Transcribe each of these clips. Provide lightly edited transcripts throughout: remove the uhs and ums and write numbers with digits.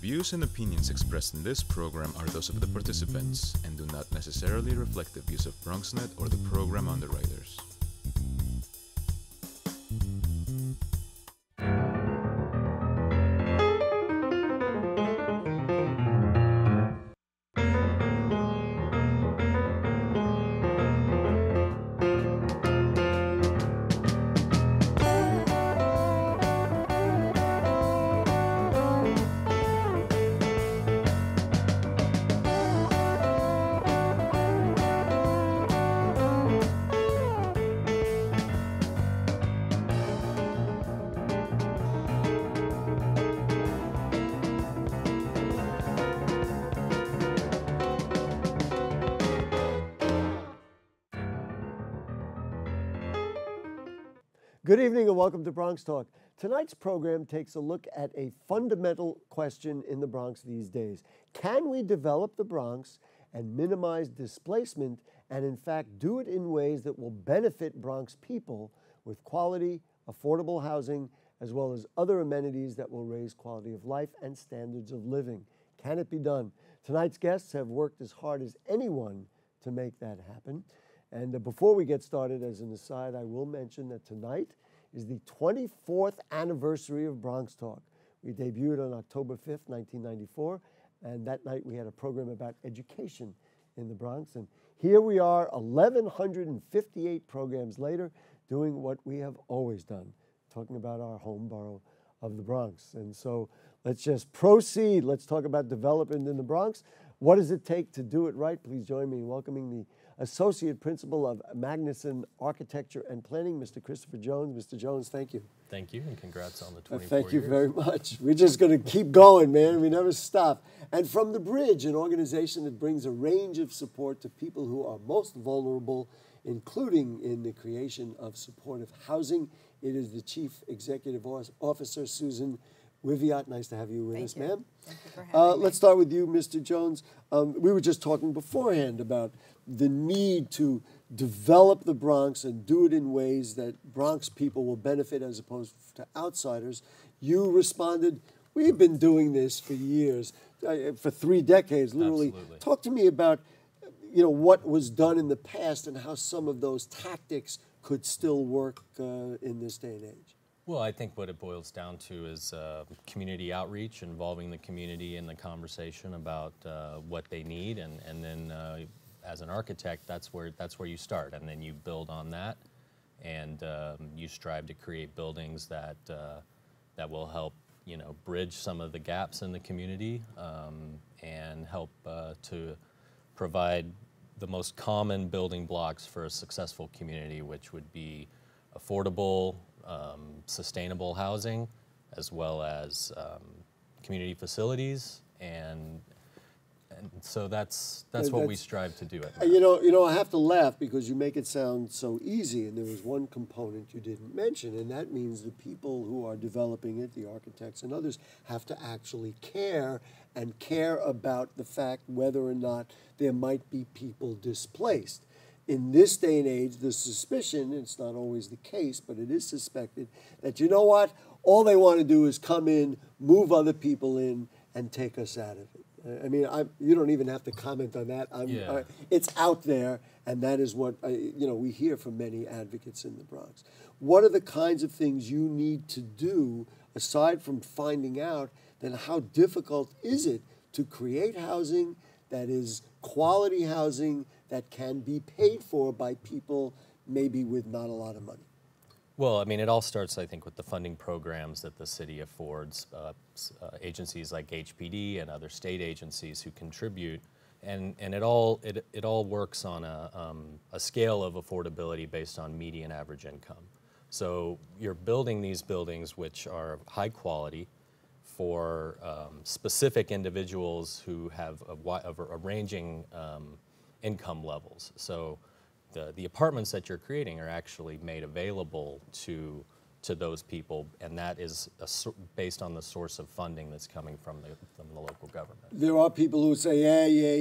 views and opinions expressed in this program are those of the participants and do not necessarily reflect the views of BronxNet or the program underwriters. Good evening and welcome to BronxTalk. Tonight's program takes a look at a fundamental question in the Bronx these days. Can we develop the Bronx and minimize displacement and in fact do it in ways that will benefit Bronx people with quality, affordable housing, as well as other amenities that will raise quality of life and standards of living? Can it be done? Tonight's guests have worked as hard as anyone to make that happen. And before we get started, as an aside, I will mention that tonight is the 24th anniversary of BronxTalk. We debuted on October 5th, 1994, and that night we had a program about education in the Bronx. And here we are, 1,158 programs later, doing what we have always done, talking about our home borough of the Bronx. And so let's just proceed. Let's talk about development in the Bronx. What does it take to do it right? Please join me in welcoming the Associate Principal of Magnusson Architecture and Planning, Mr. Christopher Jones. Mr. Jones, thank you. Thank you, and congrats on the 24 years. Thank you very much. We're just going to keep going, man. We never stop. And from The Bridge, an organization that brings a range of support to people who are most vulnerable, including in the creation of supportive housing. It is the Chief Executive Officer, Susan Wiviott. Nice to have you with us, ma'am. Thank you for having me. Let's start with you, Mr. Jones. We were just talking beforehand about the need to develop the Bronx and do it in ways that Bronx people will benefit as opposed to outsiders. You responded, we've been doing this for years, for 3 decades, literally. Absolutely. Talk to me about what was done in the past and how some of those tactics could still work in this day and age. Well, I think what it boils down to is community outreach, involving the community in the conversation about what they need, and then as an architect, that's where you start, and then you build on that, and you strive to create buildings that that will help bridge some of the gaps in the community, and help to provide the most common building blocks for a successful community, which would be affordable, sustainable housing, as well as community facilities, and so that's what we strive to do. I have to laugh because you make it sound so easy, and there was one component you didn't mention, and that means the people who are developing it, the architects and others, have to actually care about the fact whether or not there might be people displaced. In this day and age, the suspicion, it's not always the case, but it is suspected, that all they want to do is come in, move other people in, and take us out of it. I mean, you don't even have to comment on that. It's out there, and that is what we hear from many advocates in the Bronx. What are the kinds of things you need to do, aside from finding out, then how difficult is it to create housing that is quality housing that can be paid for by people maybe with not a lot of money? Well, I mean, it all starts, I think, with the funding programs that the city affords, agencies like HPD and other state agencies who contribute, and it all works on a scale of affordability based on median average income. So you're building these buildings which are high quality for specific individuals who have a ranging income levels. So the apartments that you're creating are actually made available to those people, and that is based on the source of funding that's coming from the local government. There are people who say,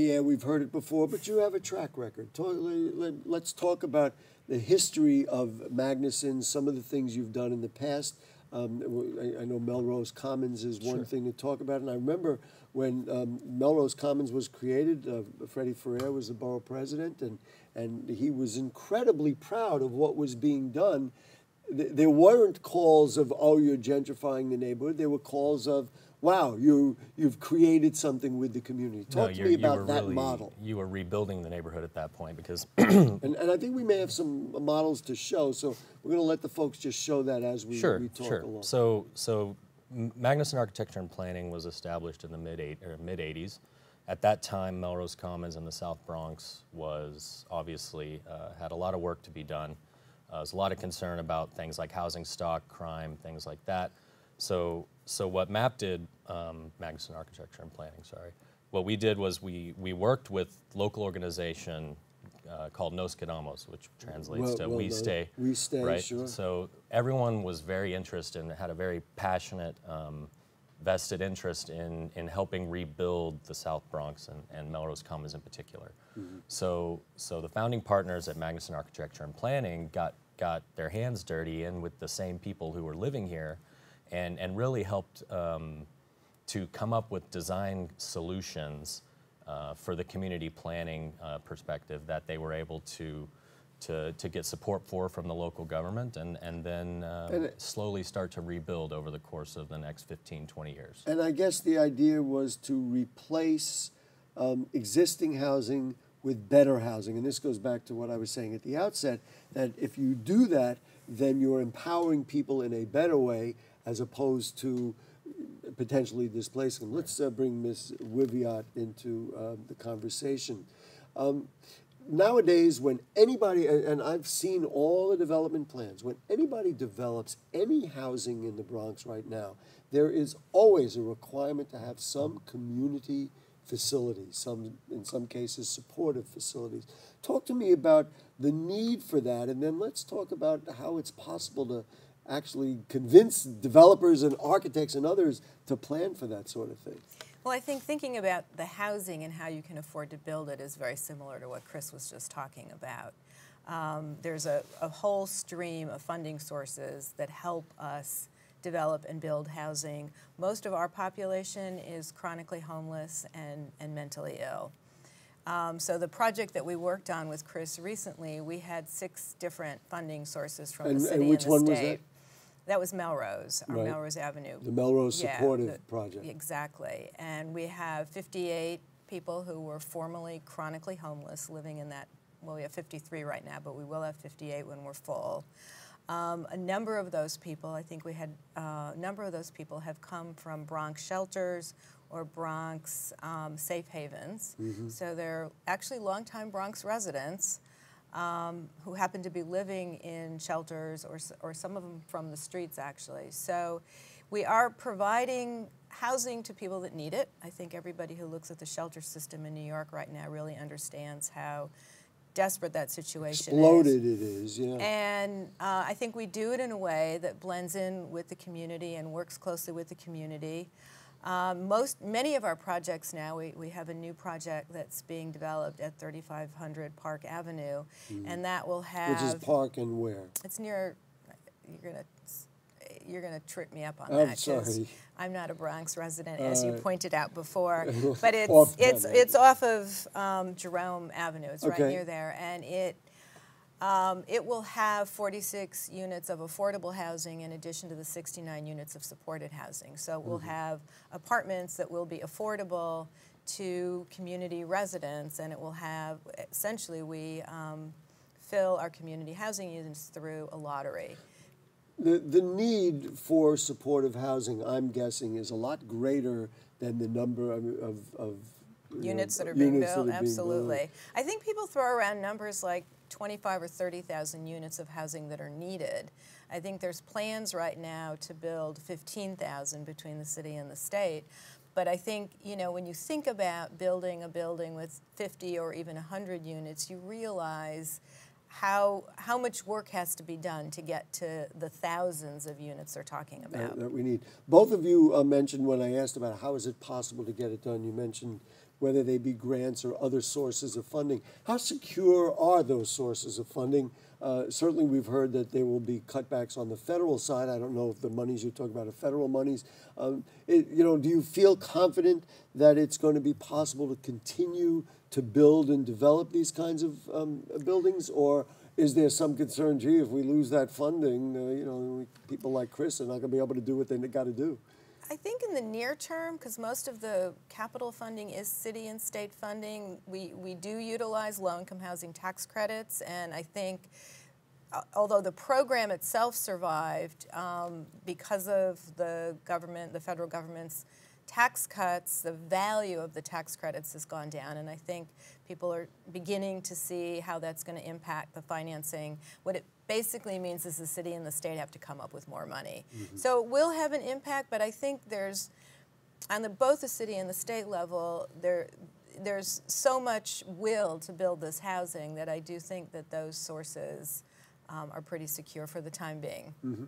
yeah, we've heard it before, but you have a track record. Let's talk about the history of Magnusson, some of the things you've done in the past. I know Melrose Commons is one thing to talk about, and I remember when Melrose Commons was created, Freddie Ferrer was the borough president, and he was incredibly proud of what was being done. There weren't calls of, oh, you're gentrifying the neighborhood. There were calls of, wow, you've created something with the community. Talk to me about that model. You were rebuilding the neighborhood at that point because... and I think we may have some models to show, so we're going to let the folks just show that as we talk along. So Magnusson Architecture and Planning was established in the mid-80s. At that time, Melrose Commons in the South Bronx was obviously had a lot of work to be done. There's a lot of concern about things like housing stock, crime, things like that. So what MAP did, Magnusson Architecture and Planning, sorry, what we did was we worked with local organization called Nos Quedamos, which translates to We Stay. We Stay, right? sure. So everyone was very interested and had a very passionate, vested interest in helping rebuild the South Bronx and Melrose Commons in particular. Mm-hmm. So the founding partners at Magnusson Architecture and Planning got their hands dirty in with the same people who were living here and really helped to come up with design solutions for the community planning perspective that they were able to get support for from the local government and then slowly start to rebuild over the course of the next 15, 20 years. And I guess the idea was to replace existing housing with better housing. And this goes back to what I was saying at the outset, that if you do that, then you're empowering people in a better way as opposed to potentially displacing them. Let's bring Ms. Wiviott into the conversation. Nowadays, when anybody, and I've seen all the development plans, when anybody develops any housing in the Bronx right now, there is always a requirement to have some community facilities, in some cases supportive facilities. Talk to me about the need for that, and then let's talk about how it's possible to actually convince developers and architects and others to plan for that sort of thing. Well, I think thinking about the housing and how you can afford to build it is very similar to what Chris was just talking about. There's a whole stream of funding sources that help us develop and build housing. Most of our population is chronically homeless and mentally ill. So the project that we worked on with Chris recently, we had 6 different funding sources from the city and the state. Which one was that? That was Melrose, or Melrose Avenue. The Melrose Supportive Project. Exactly. And we have 58 people who were formerly chronically homeless living in that. Well, we have 53 right now, but we will have 58 when we're full. A number of those people, I think we had a number of those people have come from Bronx shelters or Bronx safe havens. Mm-hmm. So they're actually longtime Bronx residents who happen to be living in shelters or some of them from the streets, actually. So we are providing housing to people that need it. I think everybody who looks at the shelter system in New York right now really understands how desperate that situation Exploded it is, yeah. And I think we do it in a way that blends in with the community and works closely with the community. Many of our projects now, we have a new project that's being developed at 3500 Park Avenue, and that will have... Which is Park and where? It's near, you're gonna trip me up on that. I'm sorry. I'm not a Bronx resident, as you pointed out before, but it's off of Jerome Avenue. It's right near there, and it will have 46 units of affordable housing in addition to the 69 units of supported housing. So we'll have apartments that will be affordable to community residents, and it will have, essentially, we fill our community housing units through a lottery. The need for supportive housing, I'm guessing, is a lot greater than the number of units that are being built. Absolutely. I think people throw around numbers like 25 or 30,000 units of housing that are needed. I think there's plans right now to build 15,000 between the city and the state. But I think, when you think about building a building with 50 or even 100 units, you realize how much work has to be done to get to the thousands of units they're talking about. That we need. Both of you mentioned when I asked about how is it possible to get it done, you mentioned whether they be grants or other sources of funding. How secure are those sources of funding? Certainly we've heard that there will be cutbacks on the federal side. I don't know if the monies you're talking about are federal monies. Do you feel confident that it's going to be possible to continue to build and develop these kinds of buildings, or is there some concern, gee, if we lose that funding, people like Chris are not going to be able to do what they got to do? I think in the near term, because most of the capital funding is city and state funding, we do utilize low-income housing tax credits, and I think although the program itself survived because of the federal government's tax cuts, the value of the tax credits has gone down, and I think people are beginning to see how that's going to impact the financing. What it basically means is the city and the state have to come up with more money. Mm-hmm. So it will have an impact, but I think there's, on both the city and the state level, there's so much will to build this housing that I do think that those sources are pretty secure for the time being. Mm-hmm.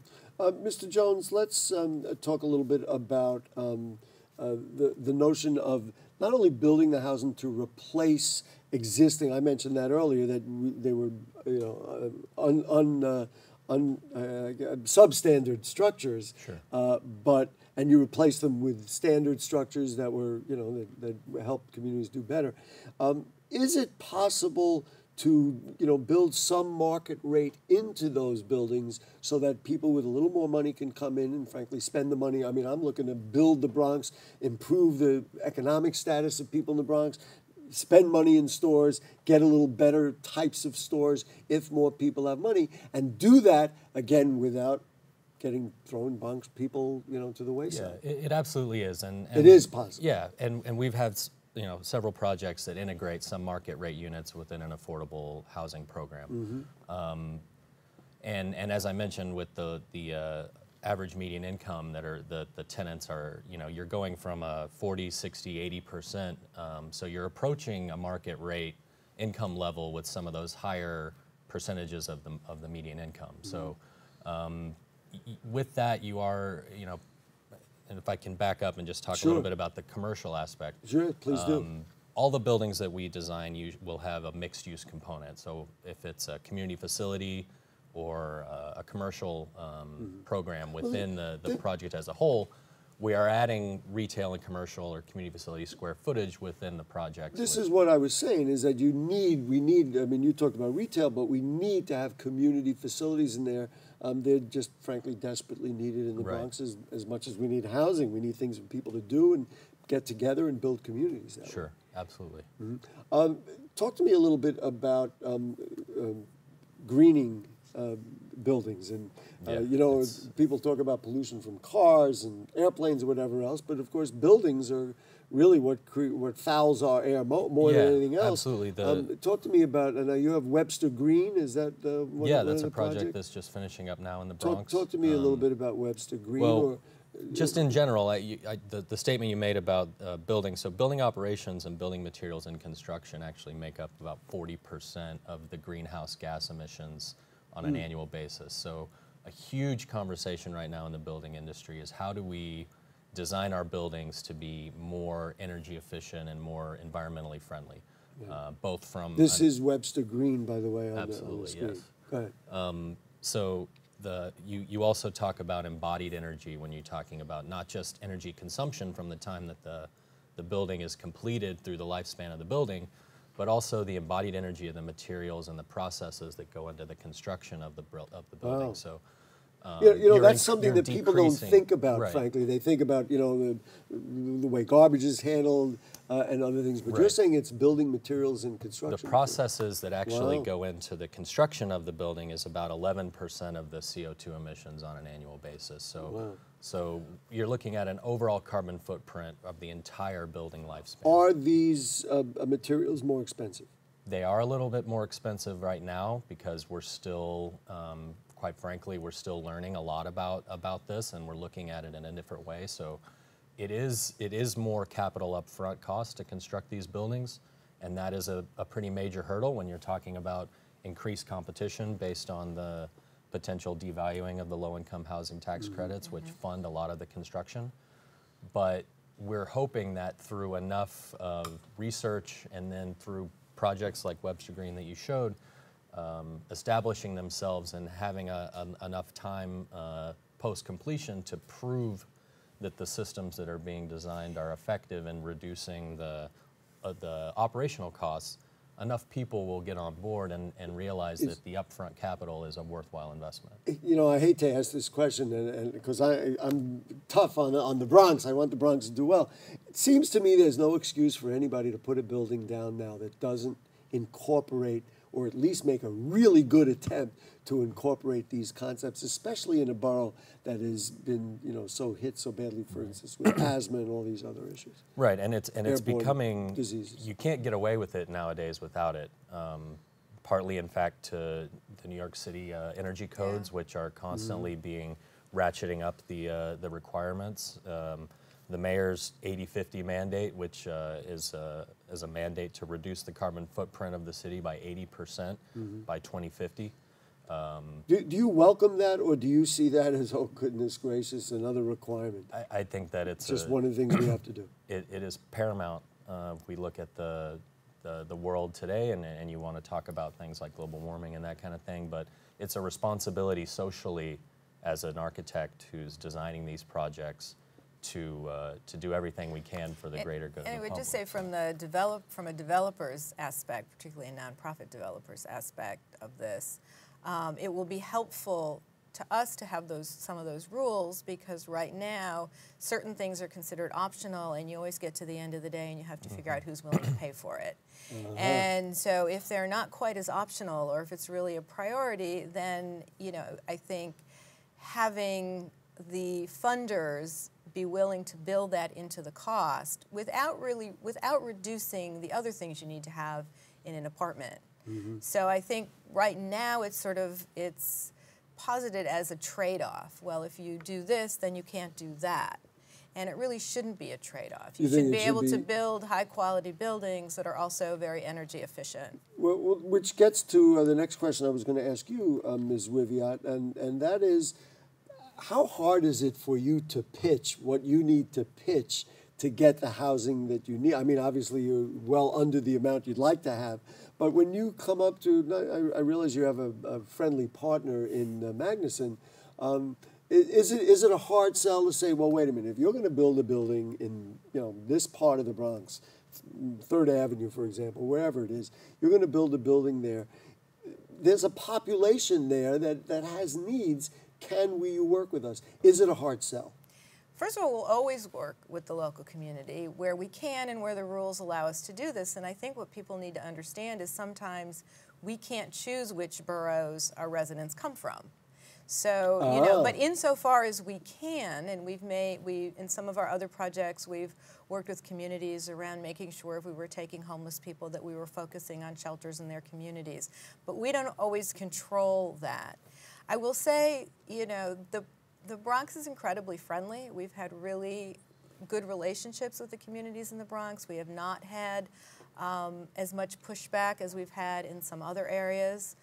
Mr. Jones, let's talk a little bit about the notion of not only building the housing to replace existing. I mentioned that earlier, that they were substandard structures, sure. And you replace them with standard structures that were that help communities do better. Is it possible to build some market rate into those buildings so that people with a little more money can come in and frankly spend the money? I mean, I'm looking to build the Bronx, improve the economic status of people in the Bronx, spend money in stores, get a little better types of stores if more people have money, and do that again without getting throwing Bronx people to the wayside. Yeah, it absolutely is, and it is possible. Yeah, and we've had several projects that integrate some market rate units within an affordable housing program. Mm-hmm. And as I mentioned, with the average median income that are the tenants are, you're going from a 40, 60, 80%. So you're approaching a market rate income level with some of those higher percentages of the median income. Mm-hmm. So with that, you are, and if I can back up and just talk sure. a little bit about the commercial aspect. Sure, please do. All the buildings that we design will have a mixed-use component. So if it's a community facility or a commercial program within the project as a whole, we are adding retail and commercial or community facility square footage within the project. This is what I was saying, is that we need, I mean, you talked about retail, but we need to have community facilities in there. They're just, frankly, desperately needed in the right. Bronx as much as we need housing. We need things for people to do and get together and build communities that Sure, way. absolutely. Mm-hmm. Talk to me a little bit about greening buildings. And, people talk about pollution from cars and airplanes or whatever else, but of course buildings are really what fouls our air more than anything else. Absolutely. Talk to me about, and you have Webster Green, is that that's a project that's just finishing up now in the Bronx. Talk to me a little bit about Webster Green. Well, just in general, the statement you made about building, so building operations and building materials and construction actually make up about 40% of the greenhouse gas emissions on an annual basis. So a huge conversation right now in the building industry is how do we design our buildings to be more energy efficient and more environmentally friendly, both from... This is Webster Green, by the way, on absolutely, the screen. yes. Go ahead. So you also talk about embodied energy when you're talking about not just energy consumption from the time that the building is completed through the lifespan of the building, but also the embodied energy of the materials and the processes that go into the construction of the building. Wow. So, that's something that people don't think about, right. frankly. They think about, the way garbage is handled and other things. But you're saying it's building materials and construction. The processes that actually go into the construction of the building is about 11% of the CO2 emissions on an annual basis. So, so you're looking at an overall carbon footprint of the entire building lifespan. Are these materials more expensive? They are a little bit more expensive right now because we're still... quite frankly, we're still learning a lot about this, and we're looking at it in a different way. So it is more capital upfront cost to construct these buildings, and that is a pretty major hurdle when you're talking about increased competition based on the potential devaluing of the low-income housing tax credits, which fund a lot of the construction. But we're hoping that through enough research and then through projects like Webster Green that you showed, establishing themselves and having enough time post-completion to prove that the systems that are being designed are effective in reducing the operational costs, enough people will get on board and realize that the upfront capital is a worthwhile investment. You know, I hate to ask this question, and because I'm tough on the Bronx. I want the Bronx to do well. It seems to me there's no excuse for anybody to put a building down now that doesn't incorporate, or at least make a really good attempt to incorporate these concepts, especially in a borough that has been, you know, so hit so badly, for instance, with asthma and all these other issues. Right, and it's becoming diseases. You can't get away with it nowadays without it. Partly, in fact, to the New York City energy codes, which are constantly being ratcheting up the requirements. The mayor's 80-50 mandate, which is a mandate to reduce the carbon footprint of the city by 80% by 2050. Do you welcome that, or do you see that as, oh goodness gracious, another requirement? I think that it's just one of the things we have to do. It is paramount if we look at the world today, and you want to talk about things like global warming and that kind of thing, but it's a responsibility socially as an architect who's designing these projects to do everything we can for the greater good of the public. And I would just say from a developer's aspect, particularly a nonprofit developer's aspect of this, it will be helpful to us to have some of those rules, because right now certain things are considered optional, and you always get to the end of the day and you have to figure out who's willing to pay for it. And so if they're not quite as optional, or if it's really a priority, then, you know, I think having the funders be willing to build that into the cost without reducing the other things you need to have in an apartment. So I think right now it's posited as a trade-off. Well, if you do this, then you can't do that. And it really shouldn't be a trade-off. You should be able to build high-quality buildings that are also very energy efficient. Well, which gets to the next question I was going to ask you, Ms. Wiviott, and that is, how hard is it for you to pitch what you need to pitch to get the housing that you need? I mean, obviously you're well under the amount you'd like to have, but when you come up to, I realize you have a friendly partner in Magnusson, is it a hard sell to say, well, wait a minute, if you're going to build a building in, you know, this part of the Bronx, 3rd Avenue, for example, wherever it is, you're going to build a building there. There's a population there that has needs. Can you work with us? Is it a hard sell? First of all, we'll always work with the local community where we can and where the rules allow us to do this. And I think what people need to understand is sometimes we can't choose which boroughs our residents come from. So, you know, but insofar as we can, and in some of our other projects, we've worked with communities around making sure if we were taking homeless people that we were focusing on shelters in their communities. But we don't always control that. I will say, you know, the Bronx is incredibly friendly. We've had really good relationships with the communities in the Bronx. We have not had as much pushback as we've had in some other areas.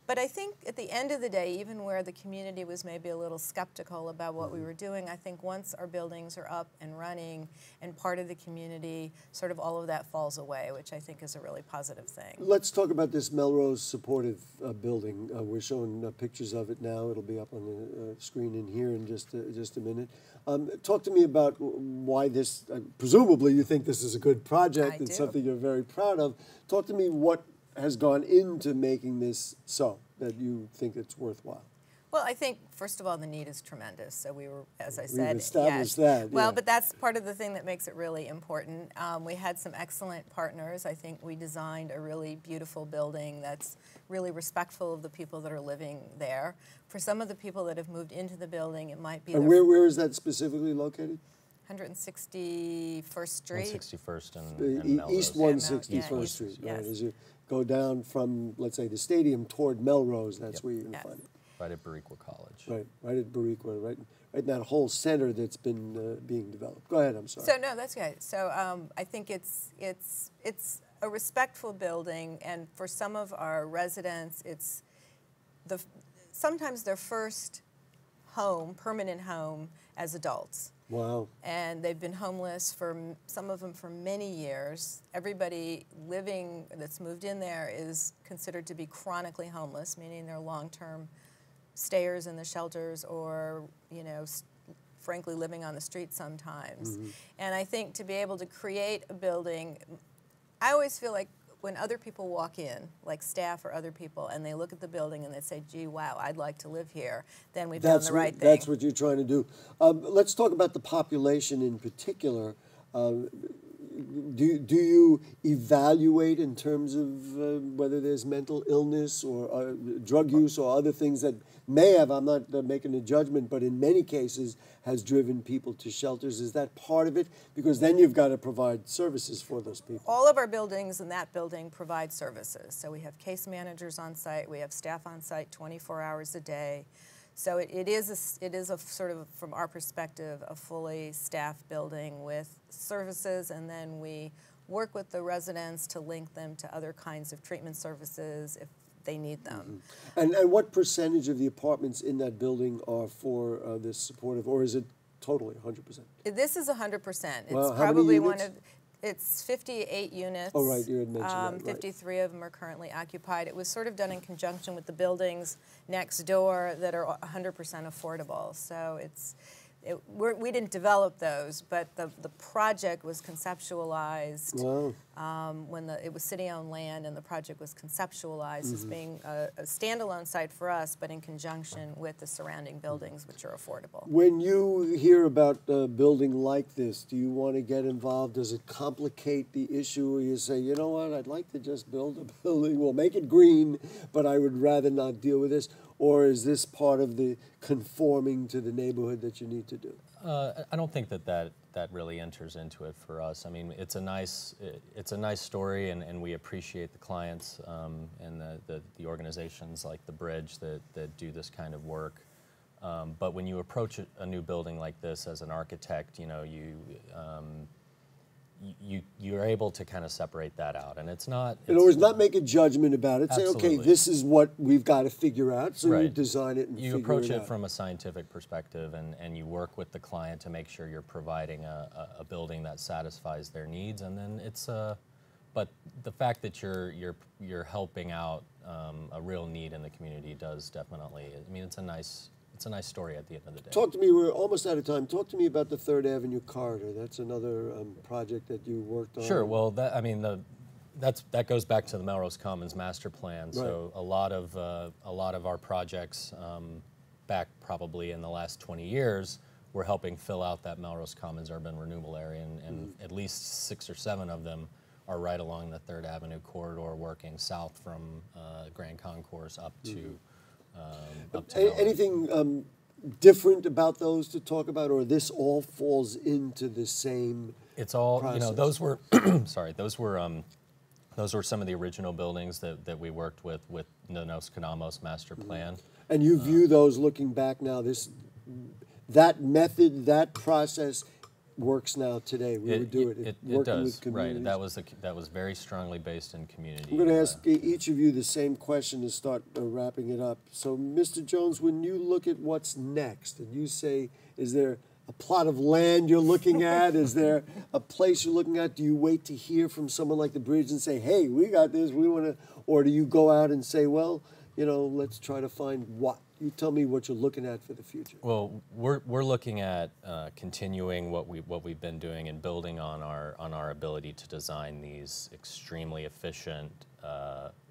But I think at the end of the day, even where the community was maybe a little skeptical about what we were doing, I think once our buildings are up and running and part of the community, sort of all of that falls away, which I think is a really positive thing. Let's talk about this Melrose supportive building. We're showing pictures of it now. It'll be up on the screen in here in just a minute. Talk to me about why this, presumably you think this is a good project. It's something you're very proud of. Talk to me what has gone into making this so that you think it's worthwhile. Well, I think, first of all, the need is tremendous. So we were, as I said, we've established that. Well, but that's part of the thing that makes it really important. We had some excellent partners. I think we designed a really beautiful building that's really respectful of the people that are living there. For some of the people that have moved into the building, it might be... And where is that specifically located? 161st Street. 161st and Melrose. East 161st Street, yes. Right? As you go down from, let's say, the stadium toward Melrose, that's where you're going to find it. Right at Bariqua College. Right at Bariqua, right in that whole center that's been being developed. Go ahead, I'm sorry. So, no, that's okay. So I think it's a respectful building, and for some of our residents, it's sometimes their first home, permanent home, as adults. Wow. And they've been homeless some of them for many years. Everybody living that's moved in there is considered to be chronically homeless, meaning they're long-term stayers in the shelters or, you know, frankly living on the street sometimes. And I think to be able to create a building, I always feel like when other people walk in, like staff or other people, and they look at the building and they say, gee, wow, I'd like to live here, then we've done the right thing. That's what you're trying to do. Let's talk about the population in particular. Do you evaluate in terms of whether there's mental illness or drug use or other things that may have, I'm not making a judgment, but in many cases has driven people to shelters? Is that part of it? Because then you've got to provide services for those people. All of our buildings in that building provide services. So we have case managers on site, we have staff on site 24 hours a day. So it is a sort of, from our perspective, a fully staffed building with services, and then we work with the residents to link them to other kinds of treatment services if they need them. And what percentage of the apartments in that building are for this supportive, or is it totally 100%? This is 100%. It's Wow, how probably many one units? of, it's 58 units. Oh, right, you had mentioned that, right. 53 of them are currently occupied. It was sort of done in conjunction with the buildings next door that are 100% affordable. So we didn't develop those, but the project was conceptualized. Wow. When it was city-owned land, and the project was conceptualized as being a standalone site for us, but in conjunction with the surrounding buildings, which are affordable. When you hear about a building like this, do you want to get involved? Does it complicate the issue, or you say, you know what, I'd like to just build a building, we'll make it green, but I would rather not deal with this? Or is this part of the conforming to the neighborhood that you need to do? I don't think that really enters into it for us. I mean, it's a nice story, and we appreciate the clients and the organizations like the Bridge that do this kind of work. But when you approach a new building like this as an architect, you know, you're able to kind of separate that out, and it's not. In other words, not make a judgment about it. Absolutely. Say, okay, this is what we've got to figure out. So Right. you design it and you figure approach it it out. from a scientific perspective, and you work with the client to make sure you're providing a building that satisfies their needs, and then it's but the fact that you're helping out a real need in the community does definitely. I mean, it's a nice story at the end of the day. Talk to me, we're almost out of time. Talk to me about the 3rd Avenue corridor. That's another project that you worked on. Sure. Well, that goes back to the Melrose Commons master plan. So Right. a lot of our projects back probably in the last 20 years, we're helping fill out that Melrose Commons urban renewal area, and at least 6 or 7 of them are right along the 3rd Avenue corridor, working south from Grand Concourse up to Anything different about those to talk about, or this all falls into the same It's all, process? you know, those were, sorry, those were some of the original buildings that we worked with the Nos Canamos master plan. And you view those, looking back now, that method, that process works now today. We would do it. It working does, with communities. right. That was very strongly based in community. I'm going to ask each of you the same question to start wrapping it up. So, Mr. Jones, when you look at what's next, and you say, is there a plot of land you're looking at? Is there a place you're looking at? Do you wait to hear from someone like the Bridge and say, hey, we got this, we want to, or do you go out and say, well, you know, let's try to find what? You tell me what you're looking at for the future. Well, we're looking at continuing what we've been doing and building on our ability to design these extremely efficient,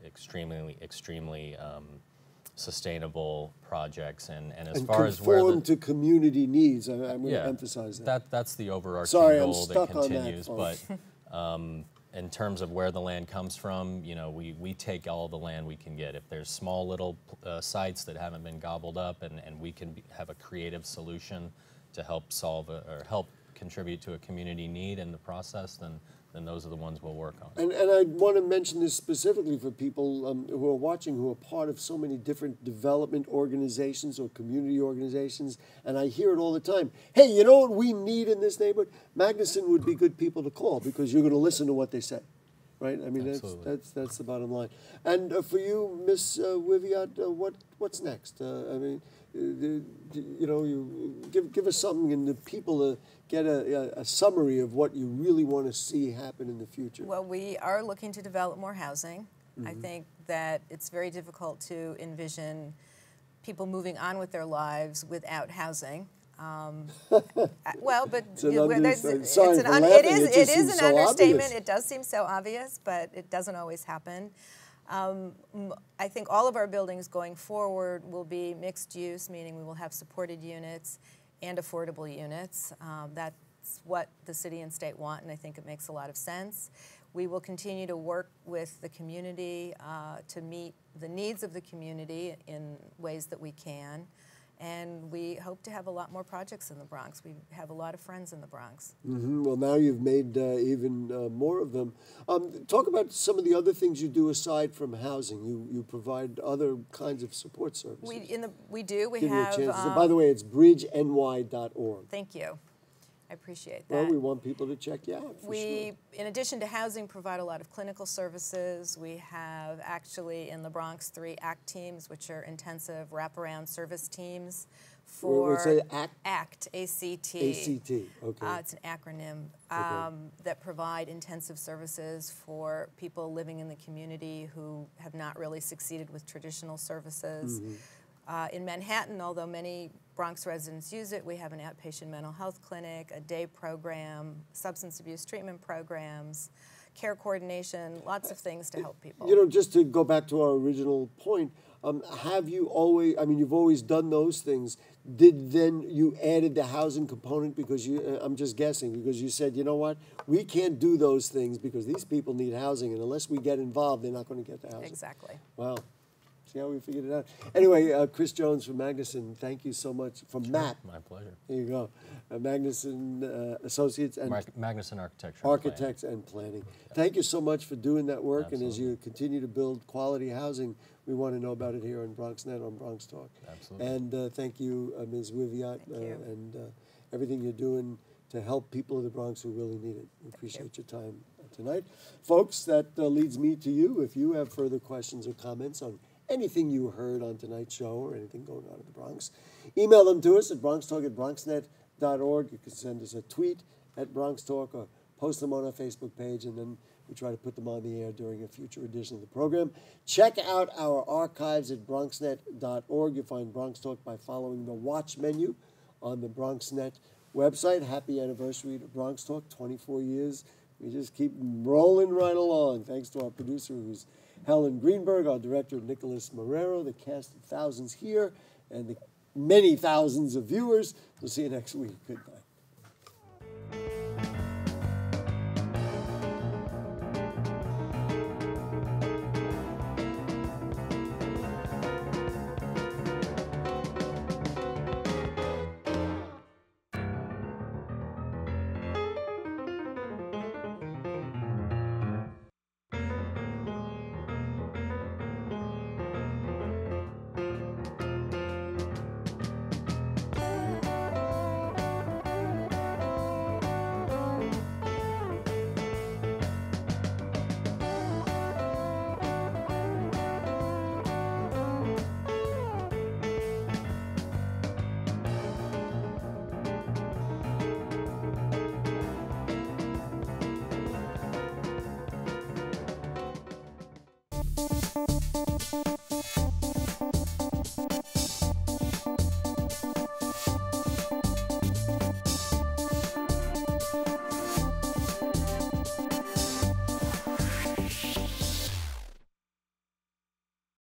extremely sustainable projects, and as far as where conform to community needs. I'm going to emphasize that. That's the overarching Sorry, I'm goal that stuck on that, continues. folks. But in terms of where the land comes from, you know, we take all the land we can get. If there's small little sites that haven't been gobbled up, and we can have a creative solution to help solve or help contribute to a community need in the process, then those are the ones we'll work on. And I want to mention this specifically for people who are watching, who are part of so many different development organizations or community organizations, and I hear it all the time. Hey, you know what we need in this neighborhood? Magnusson would be good people to call, because you're going to listen to what they say. right? I mean, Absolutely. that's the bottom line. And for you, Miss Wiviott, what's next? I mean, you know, you give us something, and the people get a summary of what you really want to see happen in the future. Well, we are looking to develop more housing. I think that it's very difficult to envision people moving on with their lives without housing. Well, but It's an it is an understatement. It does seem so obvious, but it doesn't always happen. I think all of our buildings going forward will be mixed use, meaning we will have supported units and affordable units. That's what the city and state want, and I think it makes a lot of sense. We will continue to work with the community to meet the needs of the community in ways that we can. And we hope to have a lot more projects in the Bronx. We have a lot of friends in the Bronx. Well, now you've made even more of them. Talk about some of the other things you do aside from housing. You provide other kinds of support services. We do. We Give have. me a chance. By the way, it's bridgeny.org. Thank you. I appreciate that. Well, we want people to check you out. In addition to housing, provide a lot of clinical services. We have actually in the Bronx 3 ACT teams, which are intensive wraparound service teams for say ACT? ACT, ACT. ACT, okay. It's an acronym that provide intensive services for people living in the community who have not really succeeded with traditional services. In Manhattan, although many Bronx residents use it, we have an outpatient mental health clinic, a day program, substance abuse treatment programs, care coordination, lots of things to help people. You know, just to go back to our original point, have you always, I mean, you've always done those things. Did then you added the housing component because I'm just guessing, because you said, you know what, we can't do those things because these people need housing, and unless we get involved, they're not going to get the housing. Exactly. Wow. See how we figured it out. Anyway, Chris Jones from Magnusson, thank you so much. From MAP. My pleasure. There you go. Magnusson Associates and Magnusson Architecture. Architects and Planning. Thank you so much for doing that work. Absolutely. And as you continue to build quality housing, we want to know about it here on BronxNet, on BronxTalk. Absolutely. And thank you, Ms. Wiviott, and everything you're doing to help people of the Bronx who really need it. We appreciate your time tonight. Folks, that leads me to you. If you have further questions or comments on anything you heard on tonight's show or anything going on in the Bronx, email them to us at BronxTalk@BronxNet.org. You can send us a tweet at BronxTalk or post them on our Facebook page, and then we try to put them on the air during a future edition of the program. Check out our archives at BronxNet.org. You'll find BronxTalk by following the Watch menu on the BronxNet website. Happy anniversary to BronxTalk, 24 years. We just keep rolling right along. Thanks to our producer, who's Helen Greenberg, our director, Nicholas Marrero, the cast of thousands here, and the many thousands of viewers. We'll see you next week. Good night.